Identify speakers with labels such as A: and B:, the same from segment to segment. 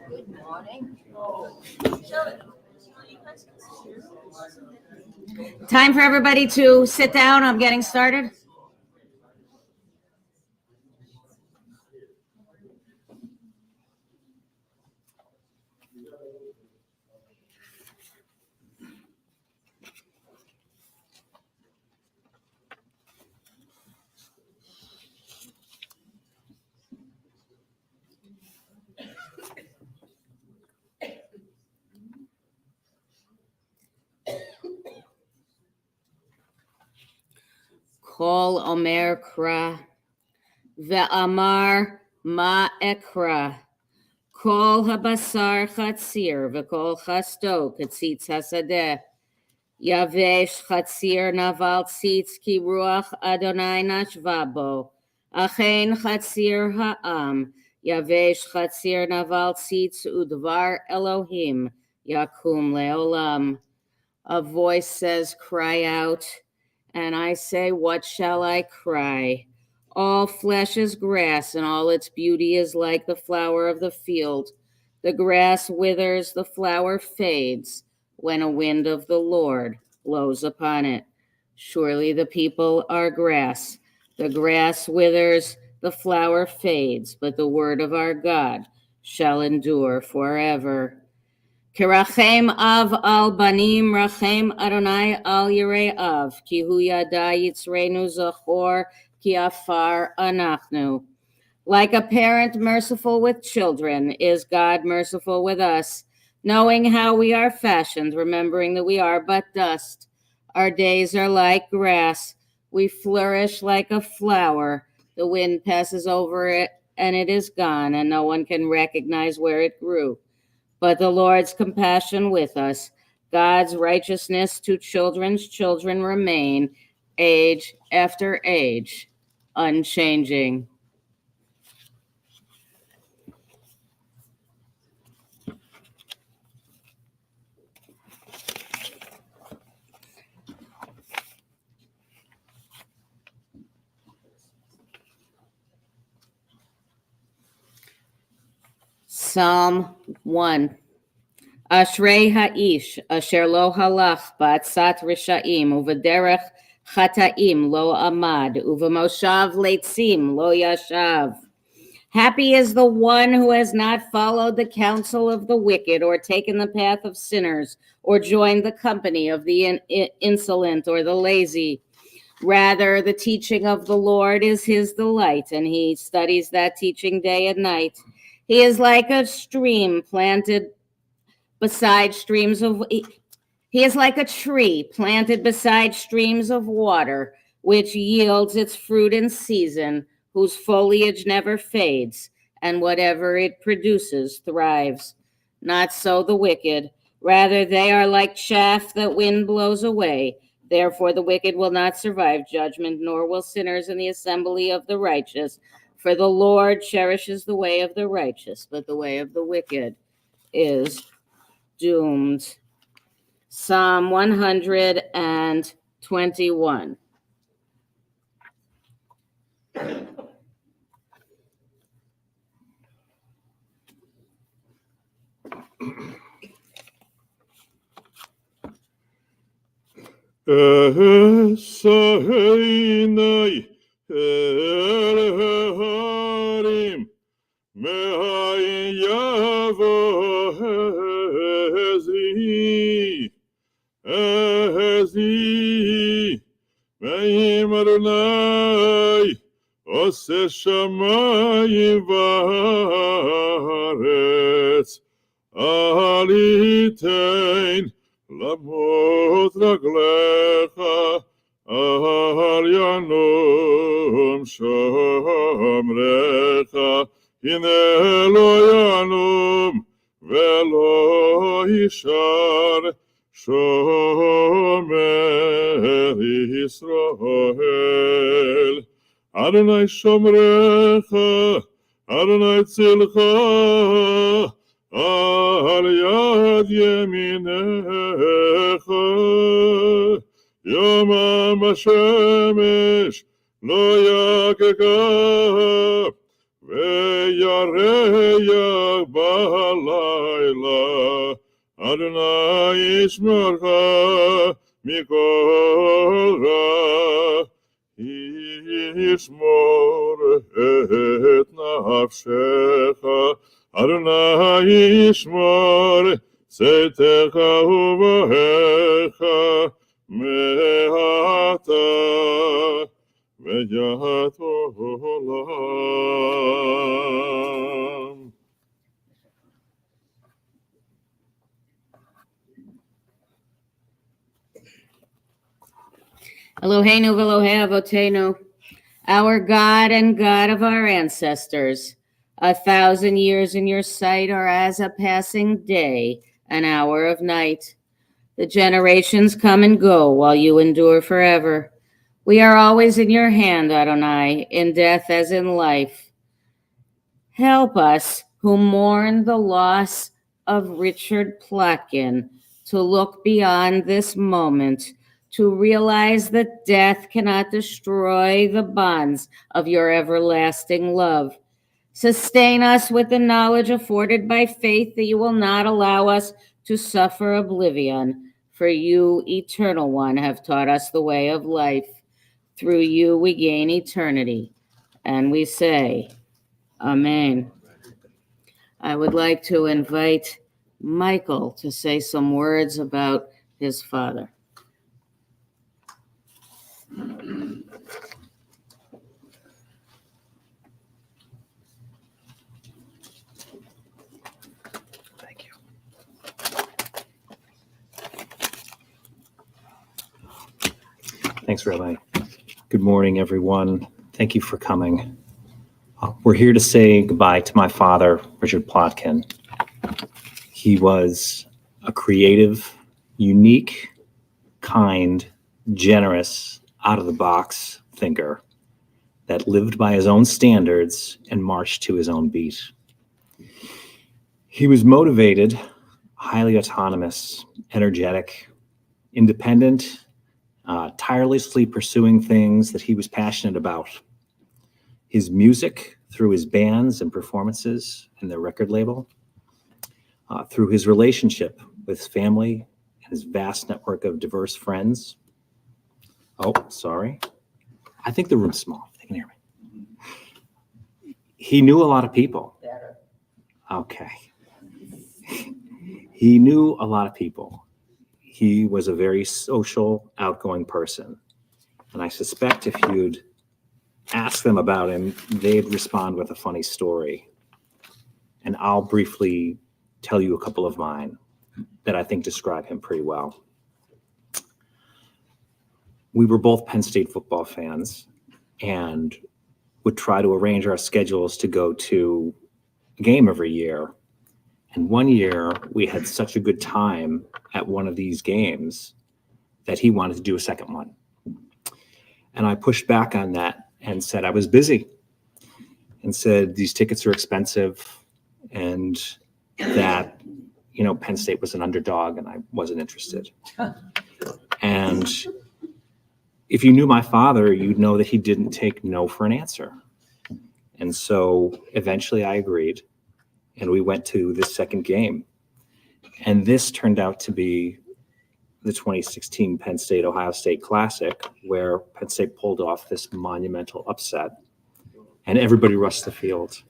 A: Good morning.
B: Time for everybody to sit down. I'm getting started. Kol omer kra, ve'amar ma ekra. Kol habasar chatzir, ve'kol chasto katzitz hasadeh. Yavesh chatzir naval tzitz ki ruach Adonai nashva bo. Achen chatzir ha'am. Yavesh chatzir naval tzitz udvar Elohim. Yakum leolam. A voice says, cry out. And I say, what shall I cry? All flesh is grass, and all its beauty is like the flower of the field. The grass withers, the flower fades, when a wind of the Lord blows upon it. Surely the people are grass. The grass withers, the flower fades, but the word of our God shall endure forever. Kirachem av al banim, rachem Adonai al yirei av, ki hu yada yitzreinu zachor, ki afar anachnu. Like a parent merciful with children, is God merciful with us, knowing how we are fashioned, remembering that we are but dust. Our days are like grass. We flourish like a flower. The wind passes over it, and it is gone, and no one can recognize where it grew. But the Lord's compassion with us, God's righteousness to children's children remain, age after age, unchanging. Psalm 1. Ashrei ha'ish asher lo halach ba'atzat risha'im uvederech chataim lo amad uvamoshav leitzim lo yashav. Happy is the one who has not followed the counsel of the wicked, or taken the path of sinners, or joined the company of the insolent or the lazy. Rather, the teaching of the Lord is his delight, and he studies that teaching day and night. He is like a stream planted beside streams of... He is like a tree planted beside streams of water, which yields its fruit in season, whose foliage never fades, and whatever it produces thrives. Not so the wicked. Rather, they are like chaff that wind blows away. Therefore, the wicked will not survive judgment, nor will sinners in the assembly of the righteous. For the Lord cherishes the way of the righteous, but the way of the wicked is doomed. Psalm 121.
C: Esainai harim me'ayin yavo hezi me'im Adonai oseh shamayim va'aretz al yitein Lamot raglecha al yanum shomrecha hine lo yanum velo yishar shomer Yisrael Adonai shomrecha Adonai tzilcha Al yad yeminecha Yomam hashemesh lo yakeka Ve'yareach b'halayla Adonai yishmercha mikol ra Yishmor et nafshecha Adonai yishmor seitecha uvahecha me'ata ve'yat olam.
B: Eloheinu v'Elohei Avotenu, our God and God of our ancestors, 1,000 years in your sight are as a passing day, an hour of night. The generations come and go while you endure forever. We are always in your hand, Adonai, in death as in life. Help us who mourn the loss of Richard Plotkin to look beyond this moment, to realize that death cannot destroy the bonds of your everlasting love. Sustain us with the knowledge afforded by faith that you will not allow us to suffer oblivion, for you, Eternal One, have taught us the way of life. Through you we gain eternity, and we say, Amen. I would like to invite Michael to say some words about his father.
D: Thank you. Thanks, Rabbi. Good morning, everyone. Thank you for coming. We're here to say goodbye to my father, Richard Plotkin. He was a creative, unique, kind, generous, out-of-the-box thinker that lived by his own standards and marched to his own beat. He was motivated, highly autonomous, energetic, independent, tirelessly pursuing things that he was passionate about. His music, through his bands and performances and their record label, through his relationship with his family and his vast network of diverse friends. Oh, sorry. I think the room's small. They can hear me. He knew a lot of people. Okay. He knew a lot of people. He was a very social, outgoing person. And I suspect if you'd ask them about him, they'd respond with a funny story. And I'll briefly tell you a couple of mine that I think describe him pretty well. We were both Penn State football fans and would try to arrange our schedules to go to a game every year. And one year we had such a good time at one of these games that he wanted to do a second one. And I pushed back on that and said I was busy and said these tickets are expensive and that, Penn State was an underdog and I wasn't interested. And if you knew my father, you'd know that he didn't take no for an answer. And so eventually I agreed and we went to this second game. And this turned out to be the 2016 Penn State-Ohio State Classic, where Penn State pulled off this monumental upset and everybody rushed the field.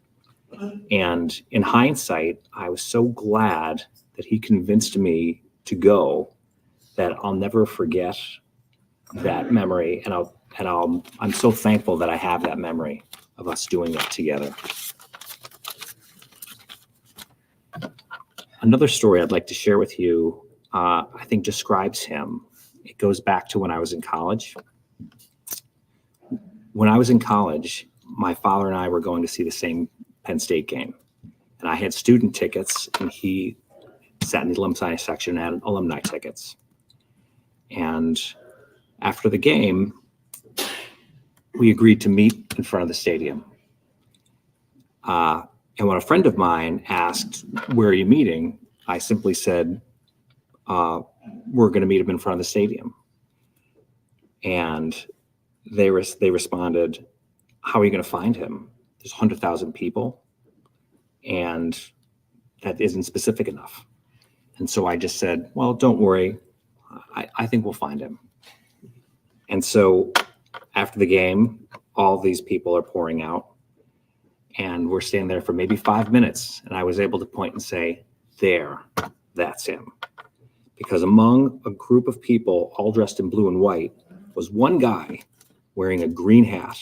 D: And in hindsight, I was so glad that he convinced me to go that I'll never forget that memory. And I'm so thankful that I have that memory of us doing that together. Another story I'd like to share with you, I think describes him. It goes back to when I was in college. When I was in college, my father and I were going to see the same Penn State game. And I had student tickets and he sat in the alumni section and had alumni tickets. And after the game, we agreed to meet in front of the stadium. And when a friend of mine asked, where are you meeting? I simply said, we're going to meet him in front of the stadium. And they responded, how are you going to find him? There's 100,000 people and that isn't specific enough. And so I just said, well, don't worry. I think we'll find him. And so after the game, all these people are pouring out and we're standing there for maybe 5 minutes. And I was able to point and say, there, that's him. Because among a group of people all dressed in blue and white was one guy wearing a green hat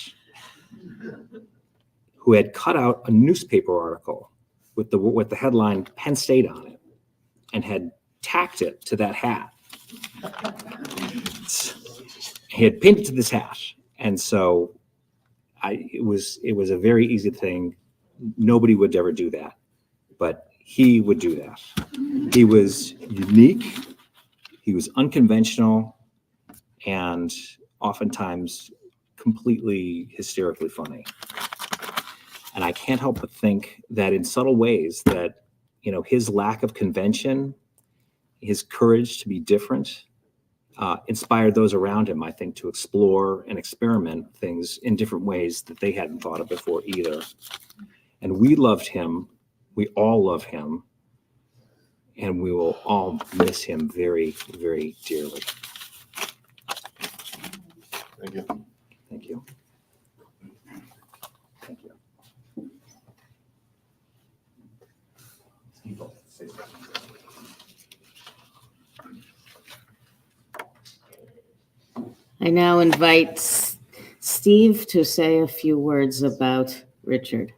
D: who had cut out a newspaper article with the headline Penn State on it and had tacked it to that hat. he had pinned it to this hat. And so it was a very easy thing. Nobody would ever do that, but he would do that. He was unique. He was unconventional and oftentimes completely hysterically funny. And I can't help but think that in subtle ways that, his lack of convention, his courage to be different, inspired those around him, I think, to explore and experiment things in different ways that they hadn't thought of before either. And we loved him. We all love him. And we will all miss him very, very dearly.
C: Thank you.
D: Thank you. Thank you.
B: I now invite Steve to say a few words about Richard.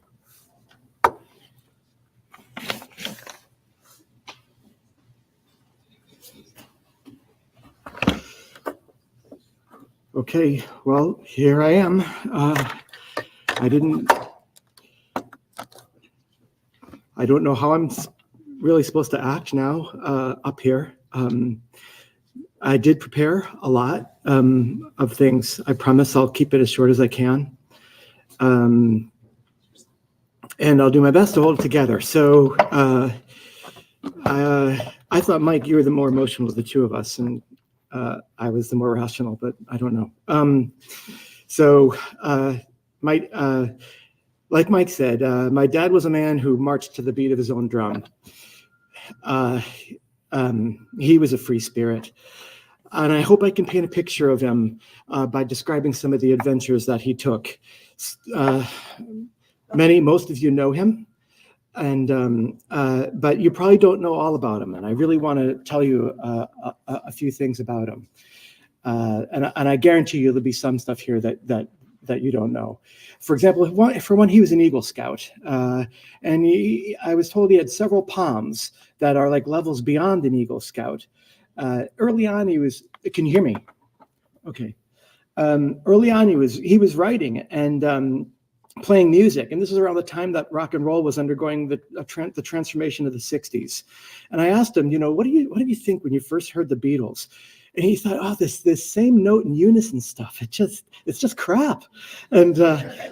E: Okay, well, here I am. I don't know how I'm really supposed to act now up here. I did prepare a lot of things. I promise I'll keep it as short as I can. And I'll do my best to hold it together. So I thought, Mike, you were the more emotional of the two of us, and I was the more rational, but I don't know. Like Mike said, my dad was a man who marched to the beat of his own drum. He was a free spirit. And I hope I can paint a picture of him by describing some of the adventures that he took. Most of you know him, but you probably don't know all about him. And I really want to tell you a few things about him. And I guarantee you there'll be some stuff here that you don't know. For example, for one, he was an Eagle Scout. And I was told he had several palms that are like levels beyond an Eagle Scout. Early on, can you hear me? Okay. Early on, he was writing and playing music. And this is around the time that rock and roll was undergoing the transformation of the 60s. And I asked him, what do you think when you first heard the Beatles? And he thought, oh, this same note and unison stuff, it's just crap. And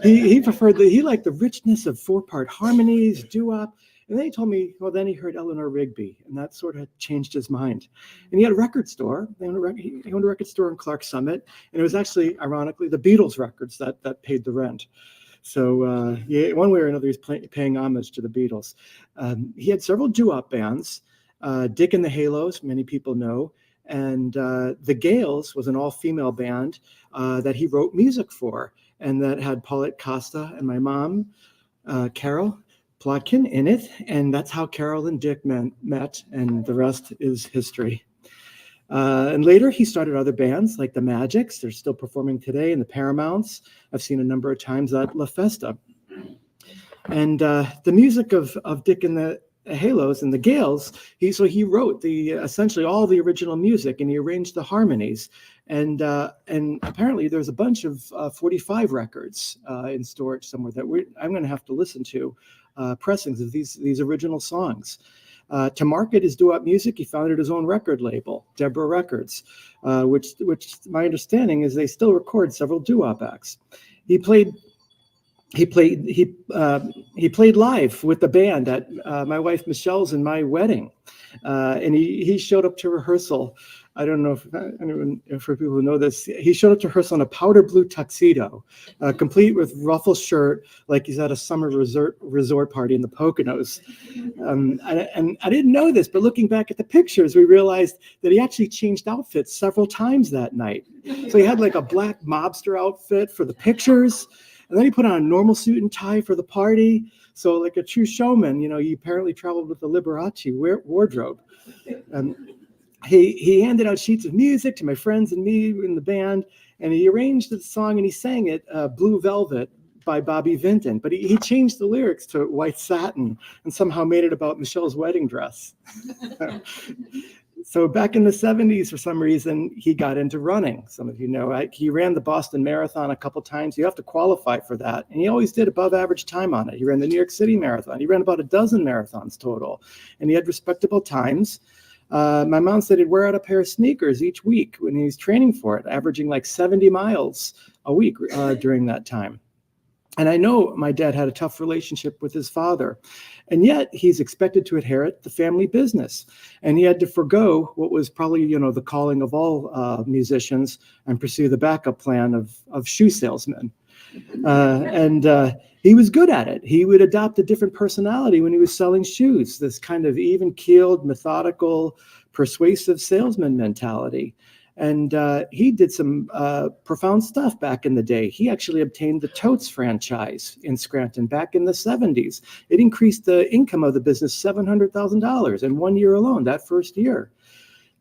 E: he liked the richness of 4-part harmonies, doo-wop. And then he told me, well, then he heard Eleanor Rigby, and that sort of changed his mind. And he had a record store. He owned a record store in Clark Summit, and it was actually, ironically, the Beatles records that paid the rent. So one way or another, he's paying homage to the Beatles. He had several doo-wop bands, Dick and the Halos, many people know, and the Gales was an all-female band that he wrote music for, and that had Paulette Costa and my mom, Carol Plotkin, in it, and that's how Carol and Dick met, and the rest is history. And later he started other bands like the Magics. They're still performing today, and the Paramounts. I've seen a number of times at La Festa. And the music of Dick and the Halos and the Gales, he wrote essentially all the original music, and he arranged the harmonies. And apparently there's a bunch of 45 records in storage somewhere that I'm going to have to listen to, pressings of these original songs. To market his doo-wop music, he founded his own record label, Debra Records, which my understanding is they still record several doo-wop acts. He played live with the band at my wife Michelle's and my wedding, and he showed up to rehearsal. I don't know if for people who know this, he showed up to rehearsal in a powder blue tuxedo, complete with ruffle shirt, like he's at a summer resort party in the Poconos. And I didn't know this, but looking back at the pictures, we realized that he actually changed outfits several times that night. So he had like a black mobster outfit for the pictures, and then he put on a normal suit and tie for the party. So like a true showman, he apparently traveled with the Liberace wardrobe. He handed out sheets of music to my friends and me in the band, and he arranged the song and he sang it, Blue Velvet by Bobby Vinton, but he changed the lyrics to White Satin and somehow made it about Michelle's wedding dress. So back in the 70s, for some reason, he got into running. Some of you know, right? He ran the Boston Marathon a couple times. You have to qualify for that. And he always did above average time on it. He ran the New York City Marathon. He ran about a dozen marathons total. And he had respectable times. My mom said he'd wear out a pair of sneakers each week when he was training for it, averaging like 70 miles a week during that time. And I know my dad had a tough relationship with his father, and yet he's expected to inherit the family business. And he had to forgo what was probably, the calling of all musicians and pursue the backup plan of shoe salesman. And he was good at it. He would adopt a different personality when he was selling shoes, this kind of even-keeled, methodical, persuasive salesman mentality. And he did some profound stuff back in the day. He actually obtained the Totes franchise in Scranton back in the 70s. It increased the income of the business $700,000 in 1 year alone, that first year.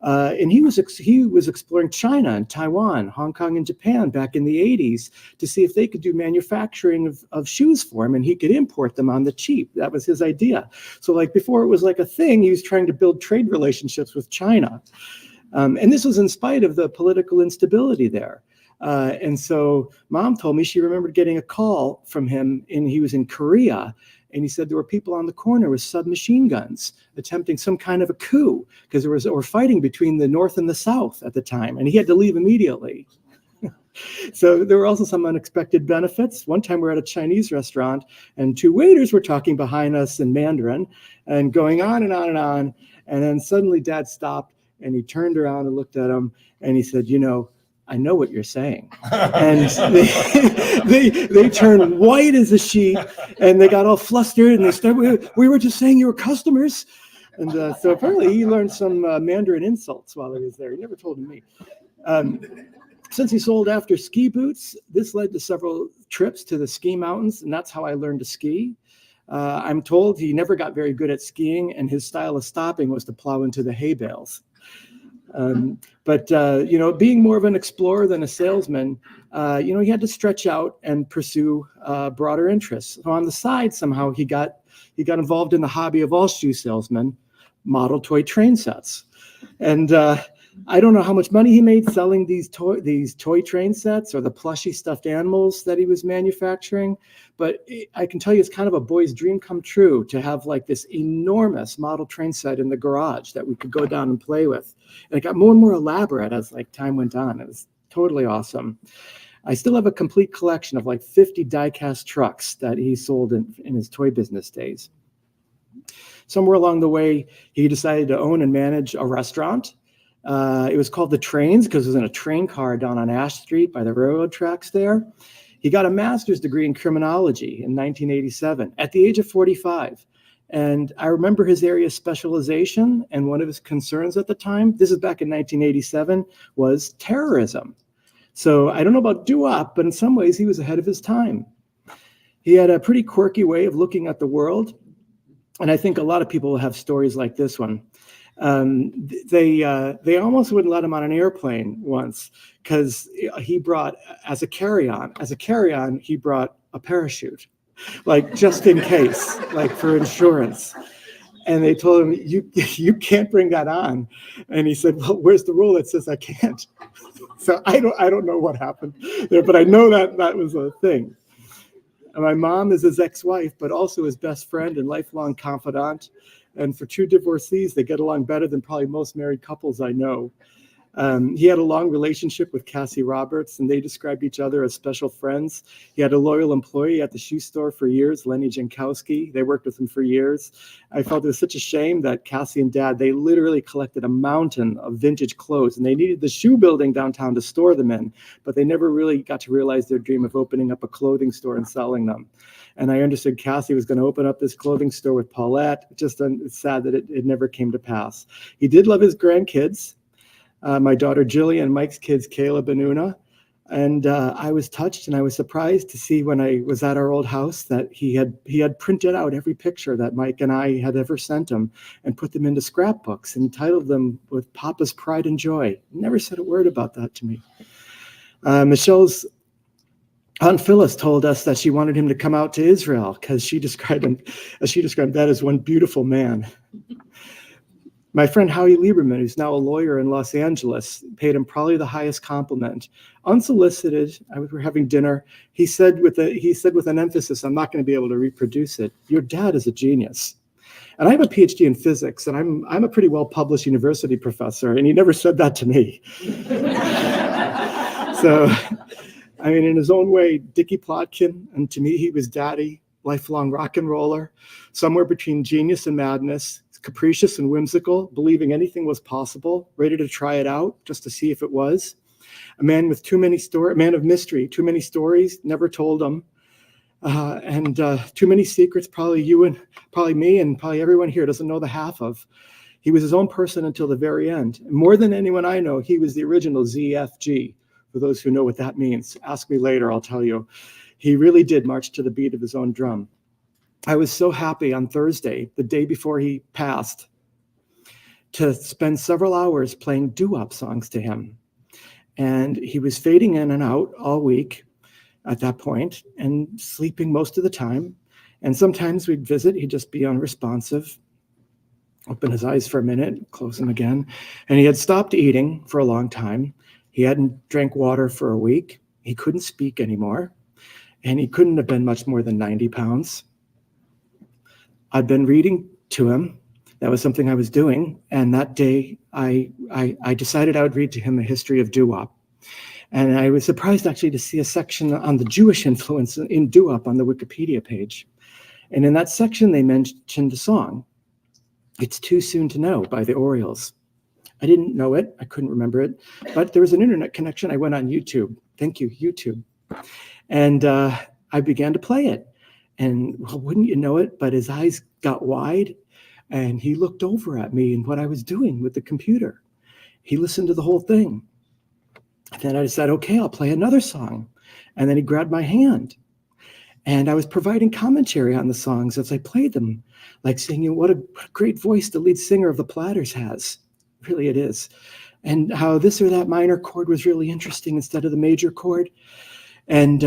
E: And he was exploring China and Taiwan, Hong Kong and Japan back in the 80s to see if they could do manufacturing of shoes for him, and he could import them on the cheap. That was his idea. So like before it was like a thing, he was trying to build trade relationships with China. And this was in spite of the political instability there. And so Mom told me she remembered getting a call from him, and he was in Korea. And he said there were people on the corner with submachine guns attempting some kind of a coup because there were fighting between the North and the South at the time. And he had to leave immediately. So there were also some unexpected benefits. One time we were at a Chinese restaurant and two waiters were talking behind us in Mandarin and going on and on and on. And then suddenly Dad stopped. And he turned around and looked at him and he said, I know what you're saying. And they turned white as a sheet and they got all flustered and they started, we were just saying you were customers. And so apparently he learned some Mandarin insults while he was there. He never told me. Since he sold after ski boots, this led to several trips to the ski mountains. And that's how I learned to ski. I'm told he never got very good at skiing and his style of stopping was to plow into the hay bales. But being more of an explorer than a salesman, he had to stretch out and pursue broader interests. So on the side, somehow he got involved in the hobby of all shoe salesmen, model toy train sets. And I don't know how much money he made selling these toy train sets or the plushy stuffed animals that he was manufacturing. But I can tell you it's kind of a boy's dream come true to have like this enormous model train set in the garage that we could go down and play with. And it got more and more elaborate as like time went on. It was totally awesome. I still have a complete collection of like 50 die-cast trucks that he sold in his toy business days. Somewhere along the way, he decided to own and manage a restaurant. It was called The Trains because it was in a train car down on Ash Street by the railroad tracks there. He got a master's degree in criminology in 1987 at the age of 45. And I remember his area of specialization, and one of his concerns at the time, this is back in 1987, was terrorism. So I don't know about doo-wop, but in some ways he was ahead of his time. He had a pretty quirky way of looking at the world. And I think a lot of people have stories like this one. They almost wouldn't let him on an airplane once because he brought as a carry-on, he brought a parachute, like just in case, like for insurance. And they told him, you can't bring that on. And he said, well, where's the rule that says I can't? So I don't know what happened there, but I know that was a thing. And my mom is his ex-wife, but also his best friend and lifelong confidant. And for two divorcees, they get along better than probably most married couples I know. He had a long relationship with Cassie Roberts, and they described each other as special friends. He had a loyal employee at the shoe store for years, Lenny Jankowski. They worked with him for years. I felt it was such a shame that Cassie and Dad, they literally collected a mountain of vintage clothes, and they needed the shoe building downtown to store them in, but they never really got to realize their dream of opening up a clothing store and selling them. And I understood Cassie was going to open up this clothing store with Paulette. It's sad that it never came to pass. He did love his grandkids. My daughter Jillian and Mike's kids, Caleb and Una. And I was touched and I was surprised to see when I was at our old house that he had printed out every picture that Mike and I had ever sent him and put them into scrapbooks and titled them with Papa's Pride and Joy. Never said a word about that to me. Michelle's Aunt Phyllis told us that she wanted him to come out to Israel because she described that as one beautiful man. My friend Howie Lieberman, who's now a lawyer in Los Angeles, paid him probably the highest compliment. Unsolicited, we were having dinner. He said with an emphasis, I'm not going to be able to reproduce it, "Your dad is a genius." And I have a PhD in physics, and I'm a pretty well-published university professor, and he never said that to me. So, I mean, in his own way, Dickie Plotkin, and to me, he was daddy, lifelong rock and roller, somewhere between genius and madness, capricious and whimsical, believing anything was possible, ready to try it out just to see if it was. A man with a man of mystery, too many stories, never told them. And too many secrets, probably you and probably me and probably everyone here doesn't know the half of. He was his own person until the very end. More than anyone I know, he was the original ZFG. For those who know what that means, ask me later, I'll tell you. He really did march to the beat of his own drum. I was so happy on Thursday, the day before he passed, to spend several hours playing doo-wop songs to him. And he was fading in and out all week at that point and sleeping most of the time. And sometimes we'd visit, he'd just be unresponsive, open his eyes for a minute, close them again. And he had stopped eating for a long time. He hadn't drank water for a week. He couldn't speak anymore. And he couldn't have been much more than 90 pounds. I'd been reading to him. That was something I was doing. And that day, I decided I would read to him a history of doo-wop. And I was surprised actually to see a section on the Jewish influence in doo-wop on the Wikipedia page. And in that section, they mentioned a song, "It's Too Soon to Know" by the Orioles. I didn't know it. I couldn't remember it. But there was an internet connection. I went on YouTube. Thank you, YouTube. And I began to play it. And well, wouldn't you know it, but his eyes got wide and he looked over at me and what I was doing with the computer. He listened to the whole thing. Then I decided, okay, I'll play another song. And then he grabbed my hand. And I was providing commentary on the songs as I played them, like saying, what a great voice the lead singer of the Platters has. Really, it is. And how this or that minor chord was really interesting instead of the major chord. And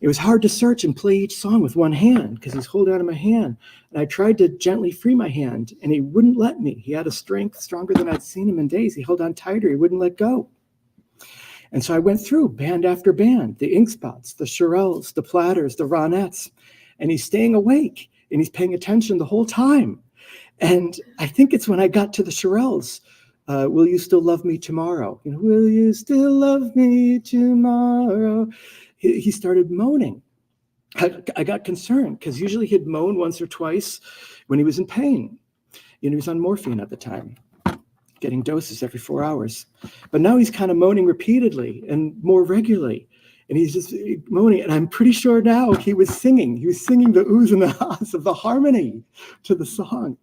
E: it was hard to search and play each song with one hand because he's holding onto my hand. And I tried to gently free my hand, and he wouldn't let me. He had a strength stronger than I'd seen him in days. He held on tighter. He wouldn't let go. And so I went through band after band, the Inkspots, the Shirelles, the Platters, the Ronettes, and he's staying awake, and he's paying attention the whole time. And I think it's when I got to the Shirelles, "Will You Still Love Me Tomorrow?" You know, "Will you still love me tomorrow?" He started moaning. I got concerned because usually he'd moan once or twice when he was in pain. You know, he was on morphine at the time, getting doses every 4 hours. But now he's kind of moaning repeatedly and more regularly. And he's just moaning. And I'm pretty sure now he was singing. He was singing the oohs and the ahs of the harmony to the song.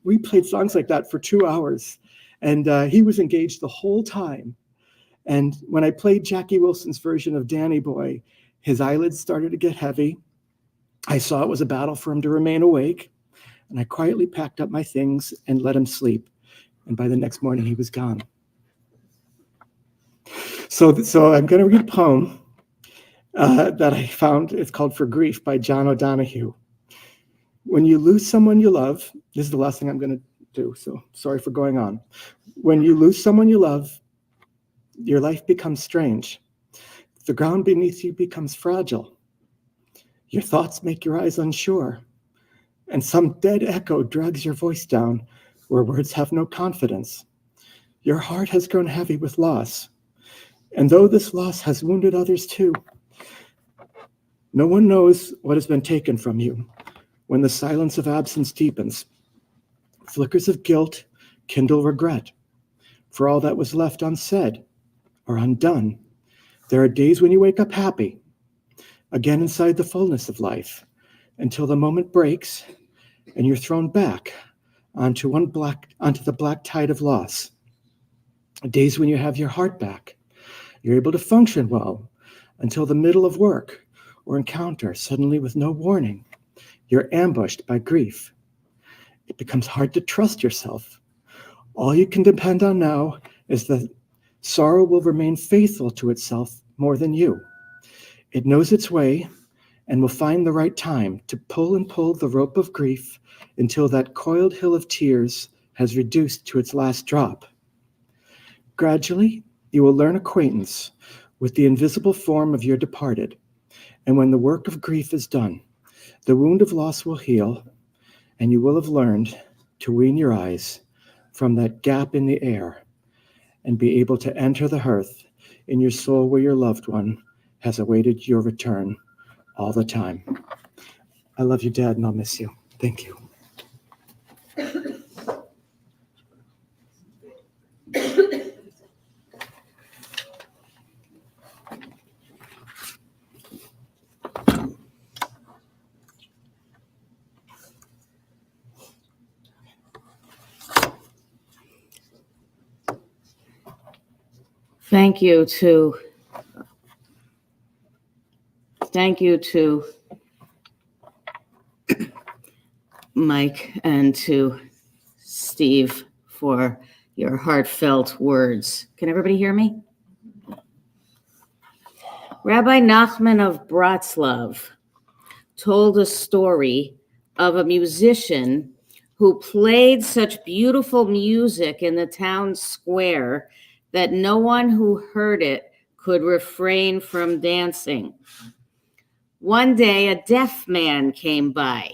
E: We played songs like that for 2 hours. And he was engaged the whole time. And when I played Jackie Wilson's version of Danny Boy, his eyelids started to get heavy. I saw it was a battle for him to remain awake. And I quietly packed up my things and let him sleep. And by the next morning, he was gone. So I'm going to read a poem that I found. It's called "For Grief" by John O'Donohue. When you lose someone you love, this is the last thing I'm going to do, so sorry for going on. When you lose someone you love, your life becomes strange. The ground beneath you becomes fragile. Your thoughts make your eyes unsure. And some dead echo drags your voice down where words have no confidence. Your heart has grown heavy with loss. And though this loss has wounded others too, no one knows what has been taken from you when the silence of absence deepens. Flickers of guilt kindle regret for all that was left unsaid or undone. There are days when you wake up happy, again inside the fullness of life, until the moment breaks and you're thrown back onto the black tide of loss. Days when you have your heart back, you're able to function well until the middle of work or encounter, suddenly with no warning, you're ambushed by grief. It becomes hard to trust yourself. All you can depend on now is that sorrow will remain faithful to itself more than you. It knows its way and will find the right time to pull and pull the rope of grief until that coiled hill of tears has reduced to its last drop. Gradually, you will learn acquaintance with the invisible form of your departed, and when the work of grief is done, the wound of loss will heal, and you will have learned to wean your eyes from that gap in the air and be able to enter the hearth in your soul where your loved one has awaited your return all the time. I love you, Dad, and I'll miss you. Thank you.
B: Thank you to Mike and to Steve for your heartfelt words. Can everybody hear me? Rabbi Nachman of Bratslav told a story of a musician who played such beautiful music in the town square that no one who heard it could refrain from dancing. One day, a deaf man came by,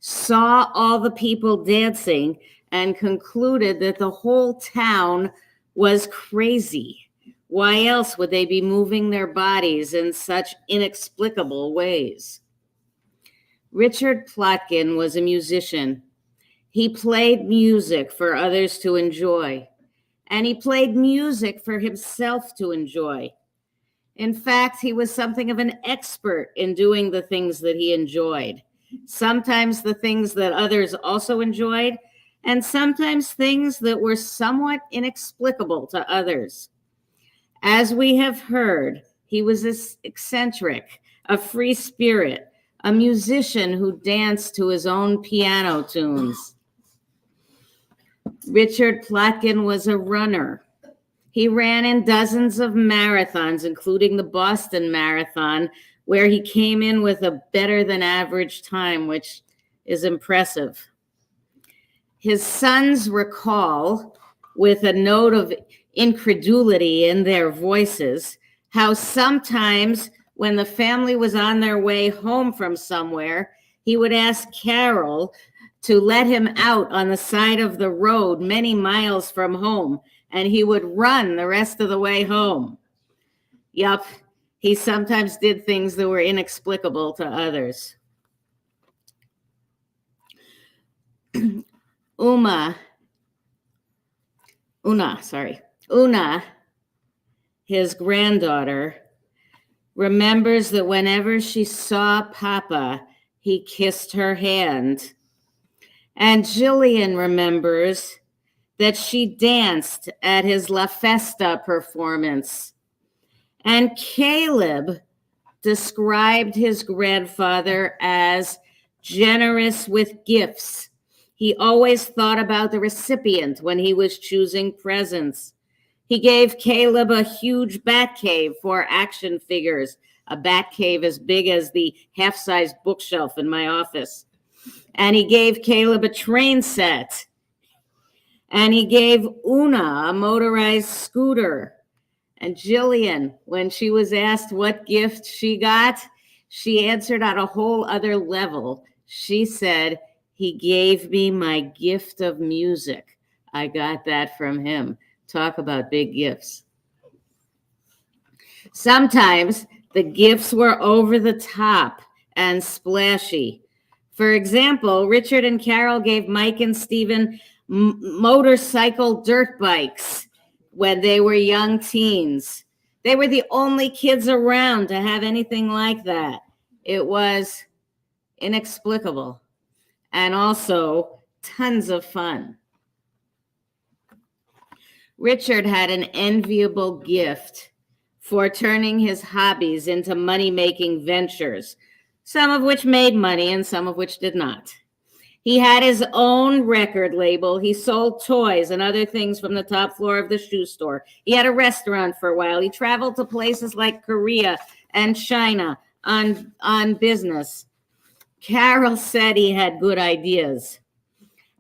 B: saw all the people dancing, and concluded that the whole town was crazy. Why else would they be moving their bodies in such inexplicable ways? Richard Plotkin was a musician. He played music for others to enjoy, and he played music for himself to enjoy. In fact, he was something of an expert in doing the things that he enjoyed, sometimes the things that others also enjoyed, and sometimes things that were somewhat inexplicable to others. As we have heard, he was eccentric, a free spirit, a musician who danced to his own piano tunes. Richard Plotkin was a runner. He ran in dozens of marathons, including the Boston Marathon, where he came in with a better than average time, which is impressive. His sons recall, with a note of incredulity in their voices, how sometimes when the family was on their way home from somewhere, he would ask Carol to let him out on the side of the road many miles from home, and he would run the rest of the way home. Yup, he sometimes did things that were inexplicable to others. Una, his granddaughter, remembers that whenever she saw Papa, he kissed her hand. And Jillian remembers that she danced at his La Festa performance. And Caleb described his grandfather as generous with gifts. He always thought about the recipient when he was choosing presents. He gave Caleb a huge bat cave for action figures, a bat cave as big as the half-size bookshelf in my office. And he gave Caleb a train set. And he gave Una a motorized scooter. And Jillian, when she was asked what gift she got, she answered on a whole other level. She said, "He gave me my gift of music. I got that from him." Talk about big gifts. Sometimes the gifts were over the top and splashy. For example, Richard and Carol gave Mike and Stephen motorcycle dirt bikes when they were young teens. They were the only kids around to have anything like that. It was inexplicable and also tons of fun. Richard had an enviable gift for turning his hobbies into money-making ventures, some of which made money and some of which did not. He had his own record label. He sold toys and other things from the top floor of the shoe store. He had a restaurant for a while. He traveled to places like Korea and China on business. Carol said he had good ideas.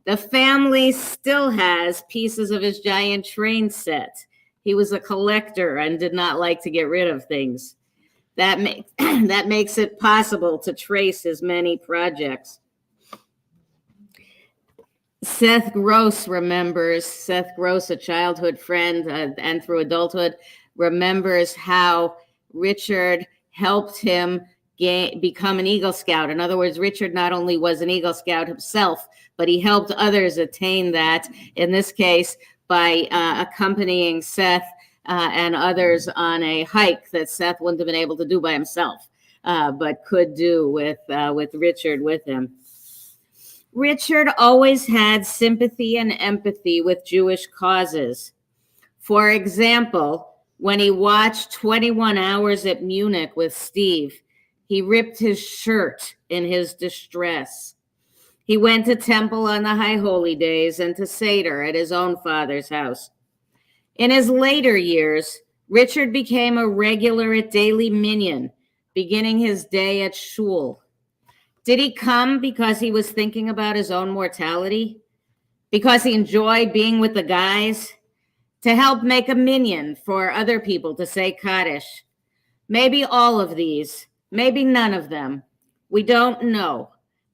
B: The family still has pieces of his giant train set. He was a collector and did not like to get rid of things. That makes it possible to trace his many projects. Seth Gross, a childhood friend and through adulthood, remembers how Richard helped him become an Eagle Scout. In other words, Richard not only was an Eagle Scout himself, but he helped others attain that, in this case, by accompanying Seth and others on a hike that Seth wouldn't have been able to do by himself, but could do with Richard with him. Richard always had sympathy and empathy with Jewish causes. For example, when he watched 21 Hours at Munich with Steve, he ripped his shirt in his distress. He went to temple on the High Holy Days and to Seder at his own father's house. In his later years, Richard became a regular at Daily Minyan, beginning his day at shul. Did he come because he was thinking about his own mortality? Because he enjoyed being with the guys? To help make a minyan for other people to say Kaddish? Maybe all of these, maybe none of them. We don't know,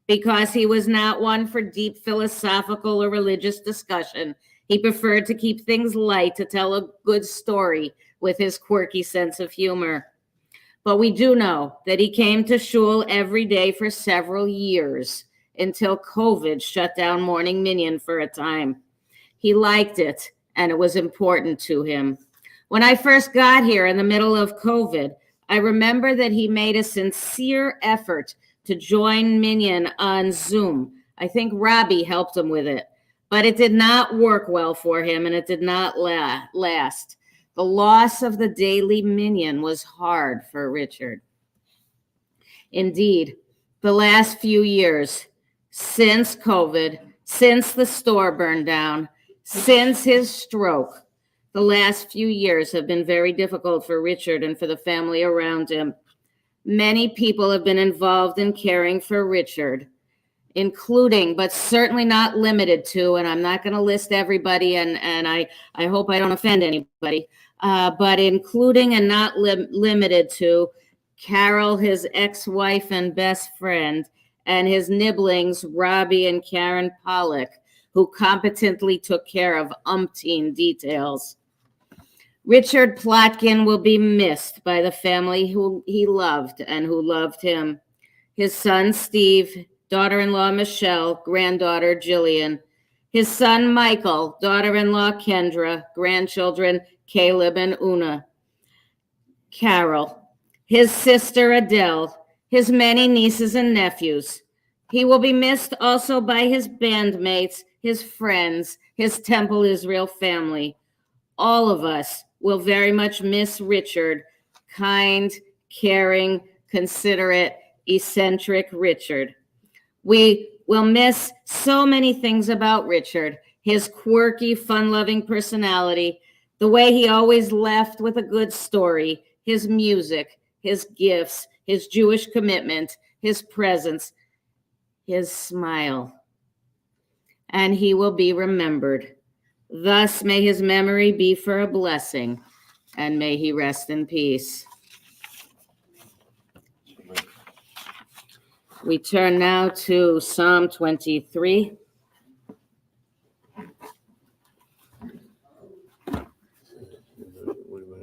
B: because he was not one for deep philosophical or religious discussion. He preferred to keep things light, to tell a good story with his quirky sense of humor. But we do know that he came to shul every day for several years until COVID shut down morning minyan for a time. He liked it, and it was important to him. When I first got here in the middle of COVID, I remember that he made a sincere effort to join minyan on Zoom. I think Robbie helped him with it, but it did not work well for him, and it did not last. The loss of the daily minyan was hard for Richard. Indeed, the last few years, since COVID, since the store burned down, since his stroke, the last few years have been very difficult for Richard and for the family around him. Many people have been involved in caring for Richard, including, but certainly not limited to, and I'm not going to list everybody, and I hope I don't offend anybody, but including and not limited to Carol, his ex-wife and best friend, and his nibblings, Robbie and Karen Pollock, who competently took care of umpteen details. Richard Plotkin will be missed by the family who he loved and who loved him. His son, Steve, daughter-in-law, Michelle, granddaughter, Jillian, his son, Michael, daughter-in-law, Kendra, grandchildren, Caleb and Una, Carol, his sister, Adele, his many nieces and nephews. He will be missed also by his bandmates, his friends, his Temple Israel family. All of us will very much miss Richard, kind, caring, considerate, eccentric Richard. We will miss so many things about Richard, his quirky, fun-loving personality, the way he always left with a good story, his music, his gifts, his Jewish commitment, his presence, his smile. And he will be remembered. Thus may his memory be for a blessing, and may he rest in peace. We turn now to Psalm 23.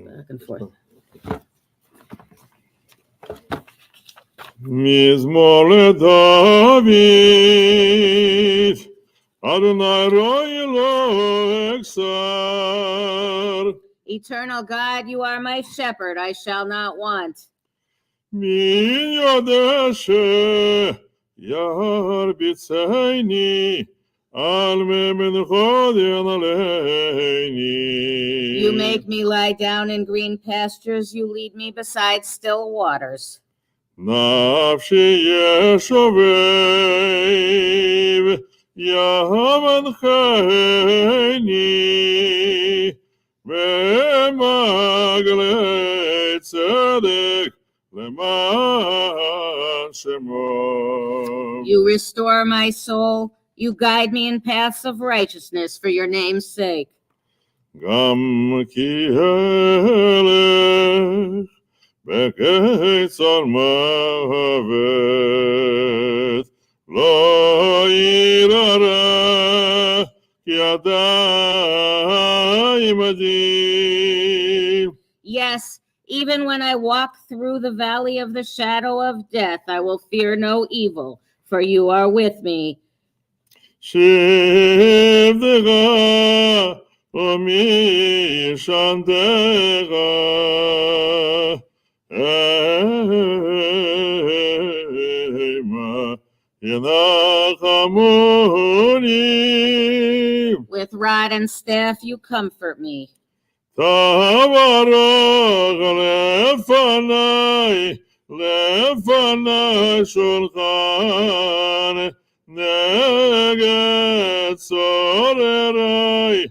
B: Back and forth.
C: מזמור לדוד, אדוני רואי לא אכסר.
B: Eternal God, you are my shepherd, I shall not want.
C: מי יודע שירביצני, על מי מנחות ינעלני.
B: You make me lie down in green pastures, you lead me beside still waters.
C: נפשי ישובב, ימנחני, במעגלי צדק, למען שמו.
B: You restore my soul, You guide me in paths of righteousness for your name's sake.
C: Gam ki helech beketzar mavet lo irara ki adai imadi.
B: Yes, even when I walk through the valley of the shadow of death, I will fear no evil, for you are with me.
C: Shivdega omi shandega ema yenachamoni.
B: With rod and staff, you comfort me.
C: Tavarach lefanai shulchan neged tzorerai.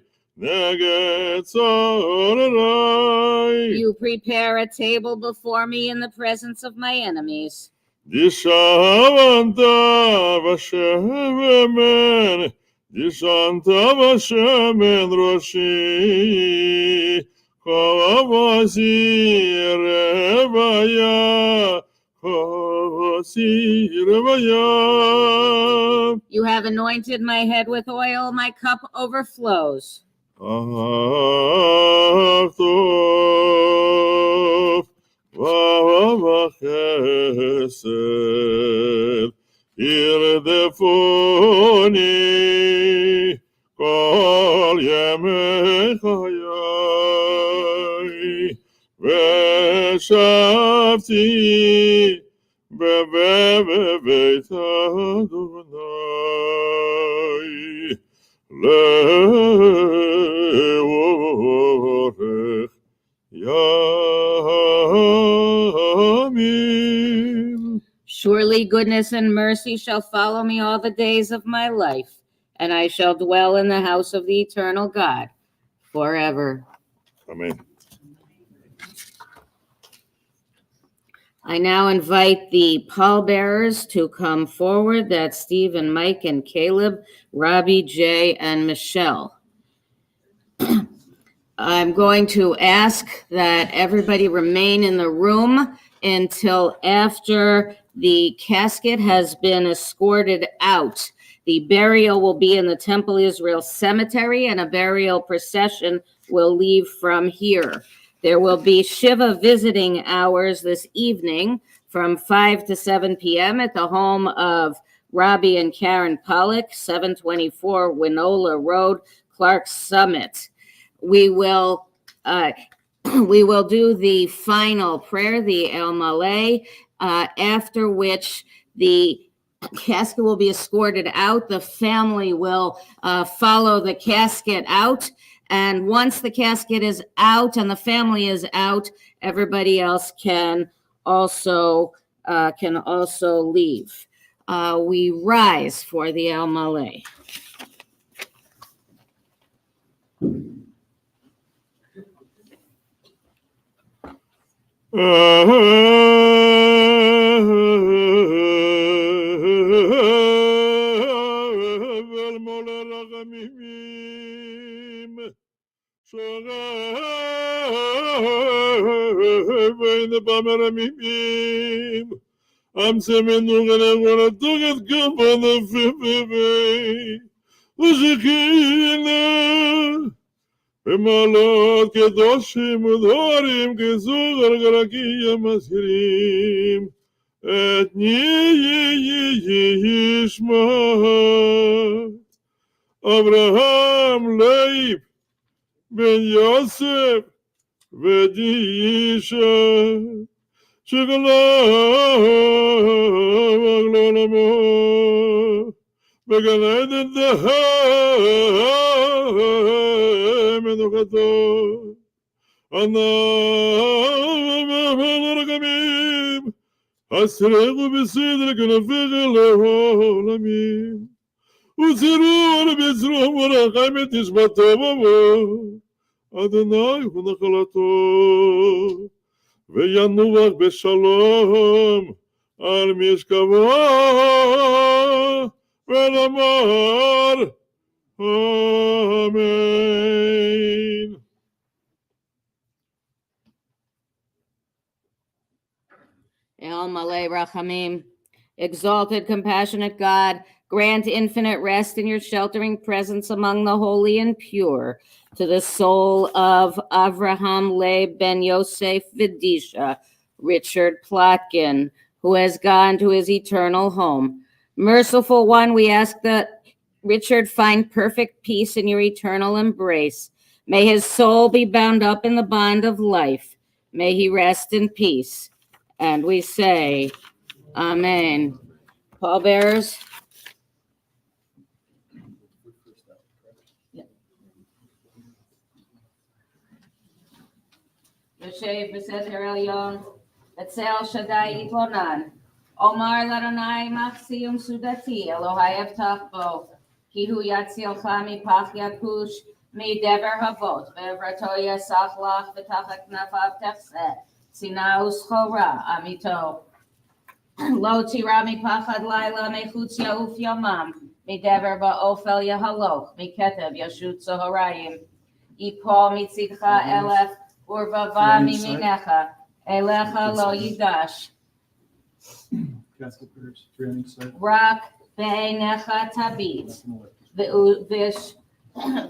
B: You prepare a table before me in the presence of my enemies.
C: Dishanta v'shemen roshi kavasi revaya.
B: You have anointed my head with oil, my cup overflows.
C: Achtov v'chesed irdefoni kol yemei chayai v'shavti bebeit Adonai leorech yamim.
B: Surely goodness and mercy shall follow me all the days of my life, and I shall dwell in the house of the eternal God forever.
C: Amen.
B: I now invite the pallbearers to come forward. That's Steve and Mike and Caleb, Robbie, Jay, and Michelle. I'm going to ask that everybody remain in the room until after the casket has been escorted out. The burial will be in the Temple Israel Cemetery, and a burial procession will leave from here. There will be Shiva visiting hours this evening from 5 to 7 p.m. at the home of Robbie and Karen Pollock, 724 Winola Road, Clark Summit. We will do the final prayer, the El Malay, after which the casket will be escorted out. The family will follow the casket out. And once the casket is out and the family is out, everybody else can also leave. We rise for the El Malay.
C: I'm semen gonna do it good on the Fifi. Ushikina Emalot kedoshim udhorim kezugar garakia mashirim et yishma Abraham Leib ben Yosef Vedisha Shigala Beganed the Menukato Anna Asregu Besidra Ganafigale Holamim Uziru Bezru Murakamet is Batavo Adonai Hunakalato Veyanuvak Beshalom Al Mishkava ונאמר אמן.
B: El Malay Rachamim, exalted, compassionate God, grant infinite rest in your sheltering presence among the holy and pure to the soul of Avraham Leib ben Yosef Vidisha, Richard Plotkin, who has gone to his eternal home. Merciful One, we ask that Richard find perfect peace in your eternal embrace. May his soul be bound up in the bond of life. May he rest in peace. And we say, Amen. Pallbearers. Yoshev v'seter elyon, etzel Shaddai yitlonan. Omar l'Adonai machsiyum sudati, Elohai avtach bo. Ki hu yatzilcha mipach yakush, midever havot, ve'evrato yasach lach v'tachak knafav tefseh. Sinau schora amito. Lo tira mipachad laila mechutz yauf yomam. Midever ba'ofel yahaloch, miketev yashut zohorayim. Ipo mitzidcha elef. Urvava miminecha, elecha lo yidash. Rak beinecha tabit,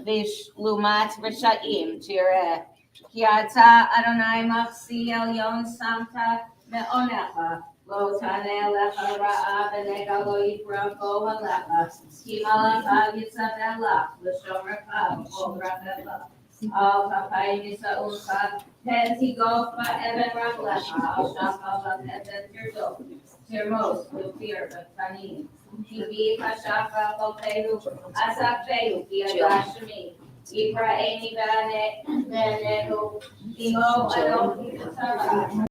B: vish lumat v'shaim tireh. Ki ata Adonai machsi elyon samta me'onecha, lo taneh lecha ra'a v'nega lo yifra bo halecha. Ki malacha yitzabelach, l'shomrecha, v'ol rafecha. Al Papai Nisa Ulcha, Penti Golfa, Evan Raklecha, Al Shafa, Evan Tirdo, Tirmos, Lufir, Tanin, Tibi, Kashafa, Lopehu, Asafehu, Kiadashami, Ibra Eni Bane, Benehu, Imo, Elohim, Sarah.